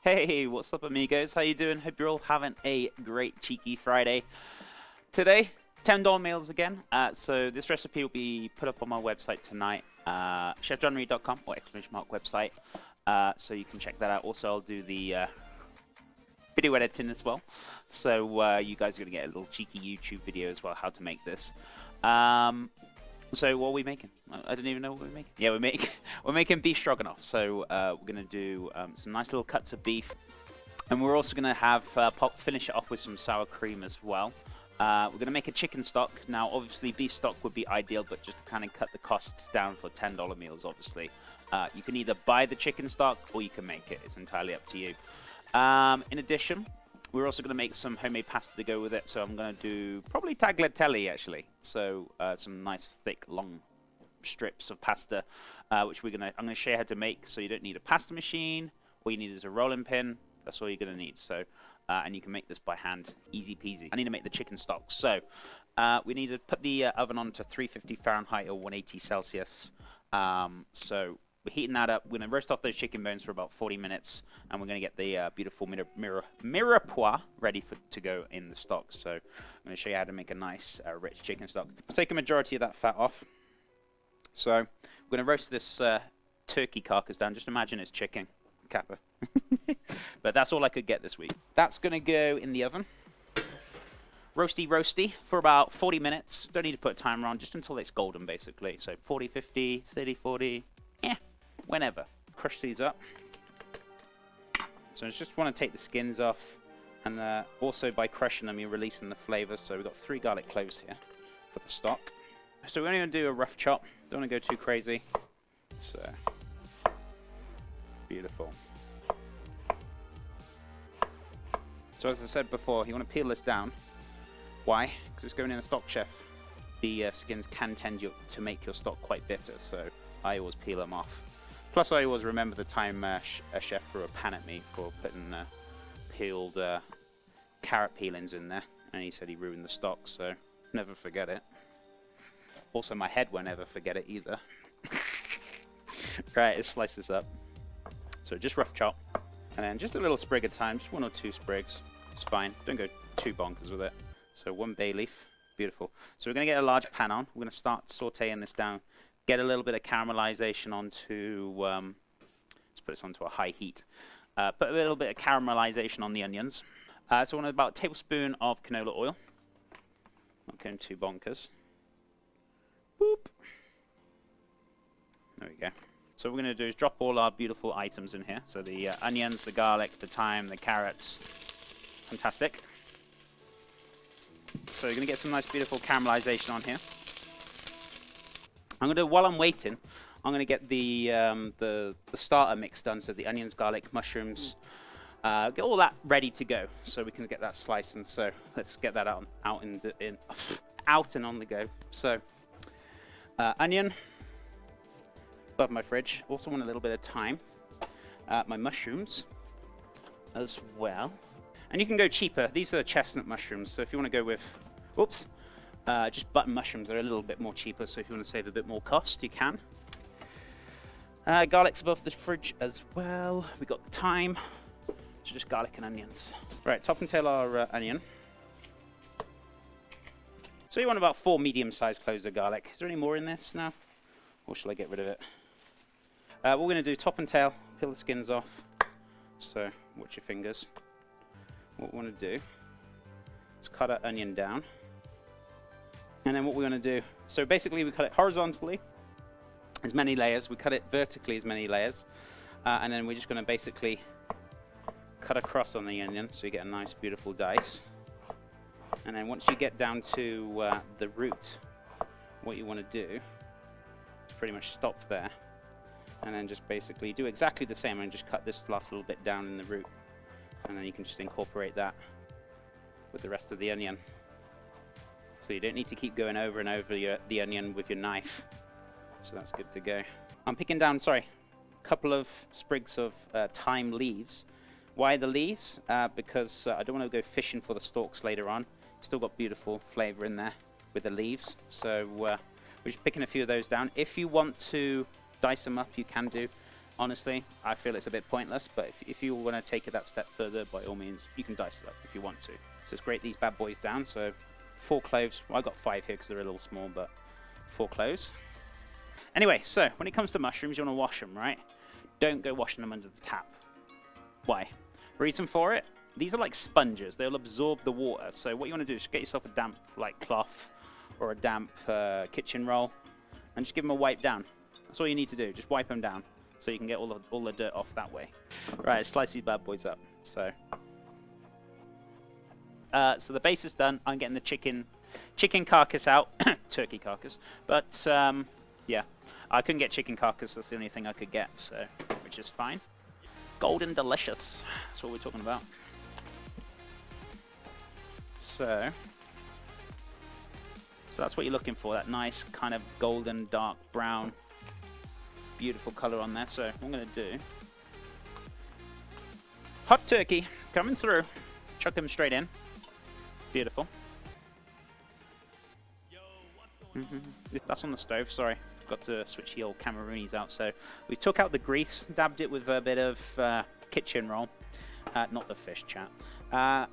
Hey, what's up, amigos? How you doing? Hope you're all having a great cheeky Friday. Today, $10 meals again. So this recipe will be put up on my website tonight, chefjohnreed.com or ! website. So you can check that out. Also, I'll do the video editing as well. So you guys are gonna get a little cheeky YouTube video as well, how to make this. So what are we making? I don't even know what we're making. Yeah, we're making beef stroganoff. So we're gonna do some nice little cuts of beef, and we're also gonna have finish it off with some sour cream as well. We're gonna make a chicken stock. Now, obviously, beef stock would be ideal, but just to kind of cut the costs down for $10 meals, obviously, you can either buy the chicken stock or you can make it. It's entirely up to you. In addition, we're also going to make some homemade pasta to go with it, so I'm going to do probably tagliatelle, actually. So some nice, thick, long strips of pasta, which I'm going to show you how to make. So you don't need a pasta machine. All you need is a rolling pin. That's all you're going to need. So, and you can make this by hand, easy peasy. I need to make the chicken stock. So we need to put the oven on to 350 Fahrenheit or 180 Celsius. So we're heating that up. We're going to roast off those chicken bones for about 40 minutes, and we're going to get the beautiful mirepoix ready to go in the stock. So I'm going to show you how to make a nice, rich chicken stock. Take a majority of that fat off. So we're going to roast this turkey carcass down. Just imagine it's chicken, Kappa. But that's all I could get this week. That's going to go in the oven. Roasty for about 40 minutes. Don't need to put a timer on, just until it's golden, basically. So 40, 50, 30, 40, yeah, whenever. Crush these up. So I just want to take the skins off, and also by crushing them, you're releasing the flavor. So we've got 3 garlic cloves here for the stock. So we're only going to do a rough chop. Don't want to go too crazy. So, beautiful. So as I said before, you want to peel this down. Why? Because it's going in a stock, chef. The skins can tend to make your stock quite bitter, so I always peel them off. Plus, I always remember the time a chef threw a pan at me for putting peeled carrot peelings in there, and he said he ruined the stock, so never forget it. Also, my head won't ever forget it either. Right, let's slice this up. So just rough chop, and then just a little sprig at a time, just 1 or 2 sprigs. It's fine, don't go too bonkers with it. So 1 bay leaf, beautiful. So we're going to get a large pan on. We're going to start sauteing this down. Get a little bit of caramelization onto, let's put this onto a high heat. Put a little bit of caramelization on the onions. So I want about a tablespoon of canola oil. Not going too bonkers. Boop. There we go. So what we're going to do is drop all our beautiful items in here. So the onions, the garlic, the thyme, the carrots. Fantastic. So you're going to get some nice beautiful caramelization on here. I'm going to, while I'm waiting, I'm going to get the starter mix done. So the onions, garlic, mushrooms, get all that ready to go, so we can get that sliced. And so let's get that out and on the go. So onion, above my fridge. Also want a little bit of thyme. My mushrooms as well. And you can go cheaper. These are the chestnut mushrooms. So if you want to go with, whoops. Just button mushrooms are a little bit more cheaper, so if you want to save a bit more cost, you can. Garlic's above the fridge as well. We got the thyme, so just garlic and onions. Right, top and tail our onion. So you want about 4 medium-sized cloves of garlic. Is there any more in this now, or shall I get rid of it? What we're going to do, top and tail, peel the skins off. So watch your fingers. What we want to do is cut our onion down. And then what we're going to do, so basically we cut it horizontally, as many layers. We cut it vertically, as many layers. And then we're just going to basically cut across on the onion, so you get a nice, beautiful dice. And then once you get down to the root, what you want to do is pretty much stop there. And then just basically do exactly the same and just cut this last little bit down in the root. And then you can just incorporate that with the rest of the onion. So you don't need to keep going over and over the onion with your knife. So that's good to go. I'm picking down, a couple of sprigs of thyme leaves. Why the leaves? Because I don't want to go fishing for the stalks later on. Still got beautiful flavor in there with the leaves. So we're just picking a few of those down. If you want to dice them up, you can do. honestly, I feel it's a bit pointless, but if you want to take it that step further, by all means, you can dice it up if you want to. So let's grate these bad boys down. So 4 cloves. Well, I got 5 here because they're a little small, but 4 cloves. Anyway, so when it comes to mushrooms, you want to wash them, right? Don't go washing them under the tap. Why? Reason for it? These are like sponges. They'll absorb the water. So what you want to do is get yourself a damp like cloth or a damp kitchen roll and just give them a wipe down. That's all you need to do. Just wipe them down so you can get all the dirt off that way. Right, let's slice these bad boys up. So the base is done. I'm getting the chicken carcass out. Turkey carcass. But yeah, I couldn't get chicken carcass. That's the only thing I could get, so which is fine. Golden delicious. That's what we're talking about. So that's what you're looking for. That nice kind of golden dark brown, beautiful color on there. So what I'm gonna do. Hot turkey coming through. Chuck them straight in. Beautiful. That's on the stove, sorry. Forgot to switch the old Cameroonies out. So we took out the grease, dabbed it with a bit of kitchen roll. Not the fish, chat. A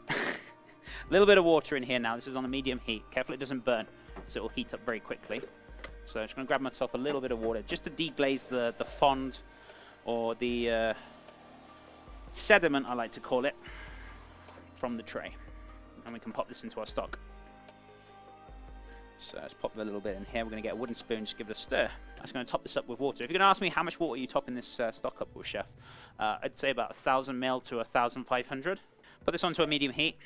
little bit of water in here now. This is on a medium heat. Careful it doesn't burn, because it will heat up very quickly. So I'm just going to grab myself a little bit of water, just to deglaze the fond, or the sediment, I like to call it, from the tray. And we can pop this into our stock. So let's pop a little bit in here. We're going to get a wooden spoon, just give it a stir. I'm just going to top this up with water. If you're going to ask me how much water are you topping this stock up with, Chef, I'd say about 1,000 ml to 1,500. Put this onto a medium heat.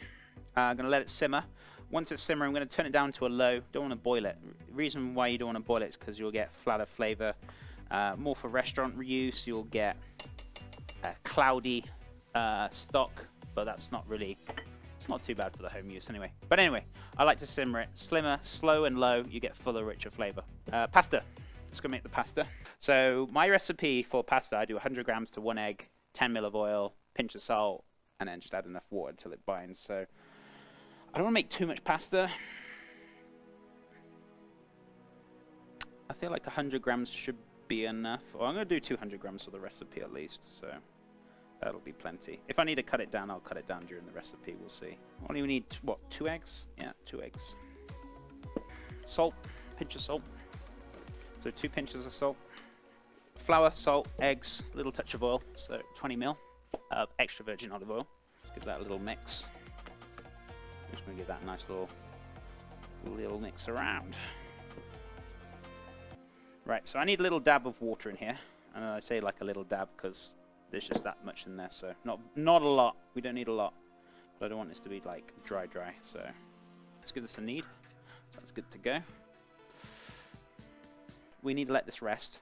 I'm going to let it simmer. Once it's simmering, I'm going to turn it down to a low. Don't want to boil it. The reason why you don't want to boil it is because you'll get flatter flavor. More for restaurant use, you'll get cloudy stock, but that's not really... not too bad for the home use anyway. But anyway, I like to simmer it. Slimmer, slow and low, you get fuller, richer flavor. Pasta. Let's go make the pasta. So my recipe for pasta, I do 100 grams to 1 egg, 10 ml of oil, pinch of salt, and then just add enough water until it binds. So I don't want to make too much pasta. I feel like 100 grams should be enough. Well, I'm going to do 200 grams for the recipe at least. So that'll be plenty. If I need to cut it down, I'll cut it down during the recipe. We'll see. Only we need, what, 2 eggs? Yeah, 2 eggs. Salt, pinch of salt. So 2 pinches of salt. Flour, salt, eggs, little touch of oil. So 20 ml of extra virgin olive oil. Give that a little mix. Just going to give that a nice little mix around. Right, so I need a little dab of water in here. And I say like a little dab because there's just that much in there, so not a lot. We don't need a lot, but I don't want this to be like dry. So let's give this a knead. That's good to go. We need to let this rest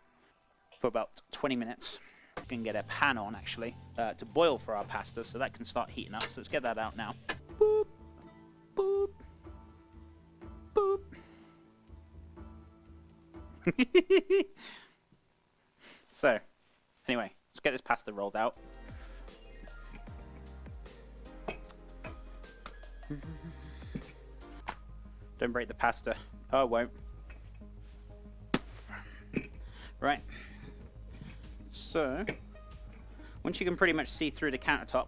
for about 20 minutes. We can get a pan on actually to boil for our pasta, so that can start heating up. So let's get that out now. Boop, boop, boop. So anyway, let's get this pasta rolled out. Don't break the pasta. Oh, it won't. Right. So, once you can pretty much see through the countertop,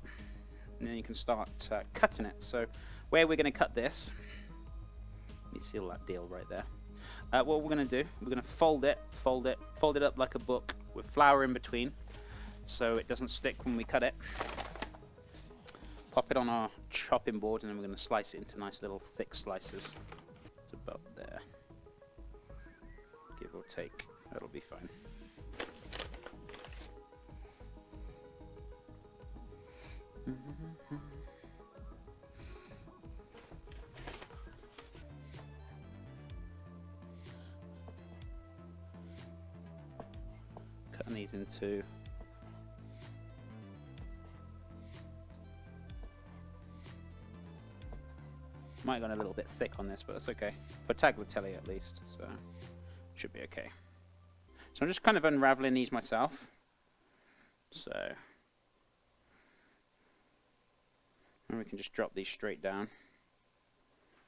and then you can start cutting it. So, where we're going to cut this, let me seal that deal right there. What we're going to do, we're going to fold it up like a book with flour in between, so it doesn't stick when we cut it. Pop it on our chopping board, and then we're going to slice it into nice little thick slices. It's about there, give or take. That'll be fine. Cutting these into might have gone a little bit thick on this, but that's okay. For tagliatelle at least, so should be okay. So I'm just kind of unraveling these myself. So, and we can just drop these straight down.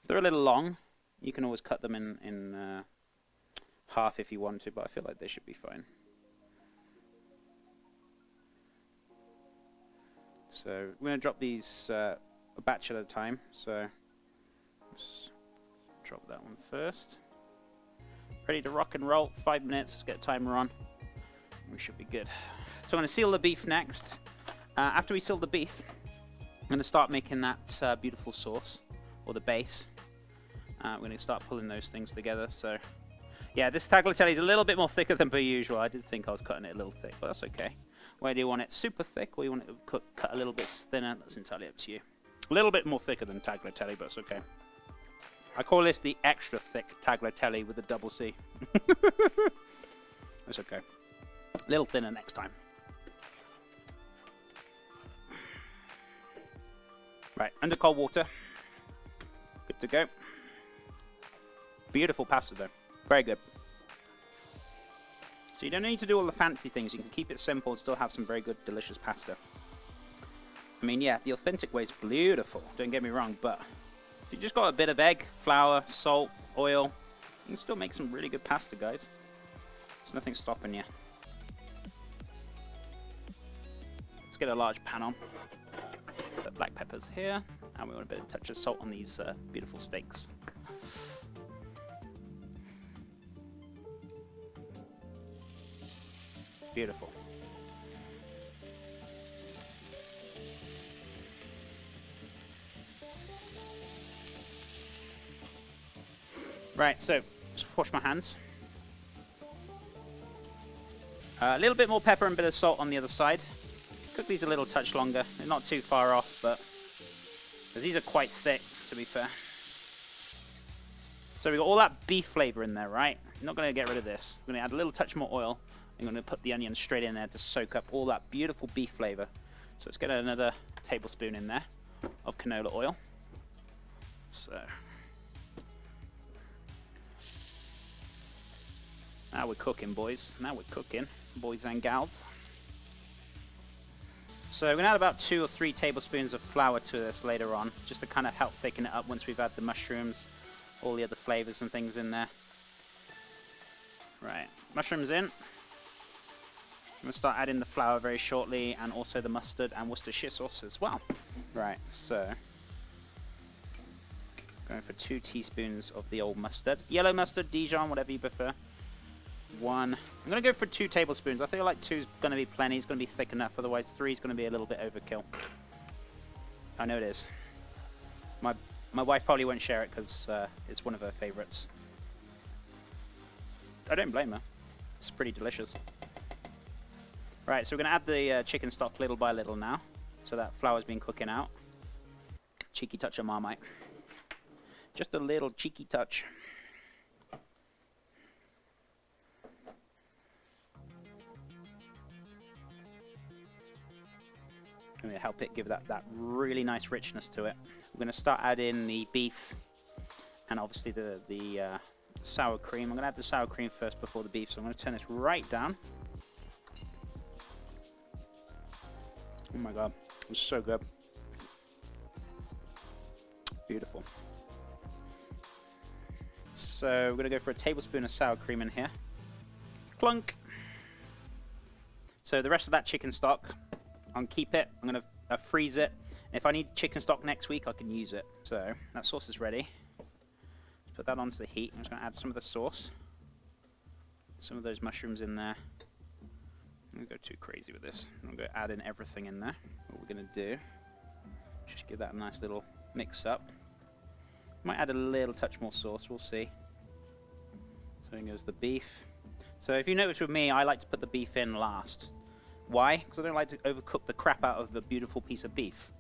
If they're a little long, you can always cut them in half if you want to, but I feel like they should be fine. So we're going to drop these a batch at a time. So let's drop that one first. Ready to rock and roll. 5 minutes. Let's get a timer on. We should be good. So I'm going to seal the beef next. After we seal the beef, I'm going to start making that beautiful sauce, or the base. We're going to start pulling those things together. So yeah, this tagliatelle is a little bit more thicker than per usual. I did think I was cutting it a little thick, but that's okay. Whether you want it super thick or you want it cut a little bit thinner, that's entirely up to you. A little bit more thicker than tagliatelle, but it's okay. I call this the extra thick tagliatelle with a double C. That's okay. A little thinner next time. Right, under cold water. Good to go. Beautiful pasta though. Very good. So you don't need to do all the fancy things. You can keep it simple and still have some very good, delicious pasta. I mean, yeah, the authentic way is beautiful. Don't get me wrong, but if you just got a bit of egg, flour, salt, oil, you can still make some really good pasta, guys. There's nothing stopping you. Let's get a large pan on. Put the black peppers here, and we want a bit of touch of salt on these beautiful steaks. Beautiful. Right, so just wash my hands. A little bit more pepper and a bit of salt on the other side. Cook these a little touch longer. They're not too far off, but because these are quite thick, to be fair. So we've got all that beef flavor in there, right? I'm not going to get rid of this. I'm going to add a little touch more oil. I'm going to put the onion straight in there to soak up all that beautiful beef flavor. So let's get another tablespoon in there of canola oil. So now we're cooking, boys. Now we're cooking, boys and gals. So we're going to add about 2 or 3 tablespoons of flour to this later on, just to kind of help thicken it up once we've had the mushrooms, all the other flavors and things in there. Right, mushrooms in. I'm going to start adding the flour very shortly, and also the mustard and Worcestershire sauce as well. Right, so going for 2 teaspoons of the old mustard. Yellow mustard, Dijon, whatever you prefer. 1. I'm going to go for 2 tablespoons. I feel like 2 is going to be plenty. It's going to be thick enough. Otherwise, 3 is going to be a little bit overkill. I know it is. My wife probably won't share it because it's one of her favorites. I don't blame her. It's pretty delicious. Right, so we're going to add the chicken stock little by little now. So that flour's been cooking out. Cheeky touch of Marmite. Just a little cheeky touch. Going to help it give that really nice richness to it. We're going to start adding the beef and obviously the sour cream. I'm going to add the sour cream first before the beef, so I'm going to turn this right down. Oh my god, it's so good. Beautiful. So we're going to go for a tablespoon of sour cream in here. Clunk! So the rest of that chicken stock, I'll keep it. I'm going to freeze it. If I need chicken stock next week, I can use it. So that sauce is ready. Let's put that onto the heat. I'm just going to add some of the sauce. Some of those mushrooms in there. I'm going to go too crazy with this. I'm going to add in everything in there. What we're going to do, just give that a nice little mix up. Might add a little touch more sauce, we'll see. So in goes the beef. So if you notice with me, I like to put the beef in last. Why? Because I don't like to overcook the crap out of the beautiful piece of beef.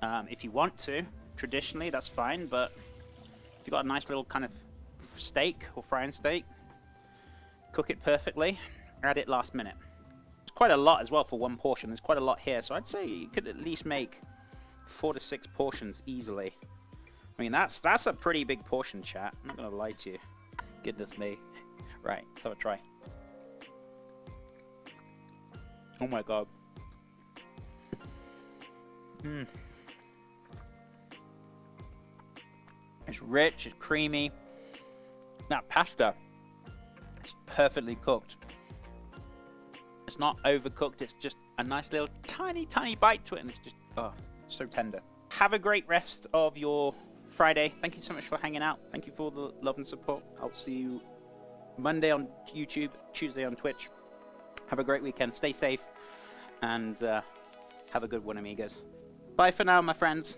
If you want to, traditionally, that's fine, but if you've got a nice little kind of steak or frying steak, cook it perfectly, add it last minute. It's quite a lot as well for one portion. There's quite a lot here, so I'd say you could at least make 4 to 6 portions easily. I mean, that's a pretty big portion, chat. I'm not going to lie to you. Goodness me. Right, let's have a try. Oh my god. It's rich, it's creamy. That pasta is perfectly cooked. It's not overcooked, it's just a nice little tiny bite to it, and it's just so tender. Have a great rest of your Friday. Thank you so much for hanging out. Thank you for all the love and support. I'll see you Monday on YouTube, Tuesday on Twitch. Have a great weekend. Stay safe, and have a good one, amigos. Bye for now, my friends.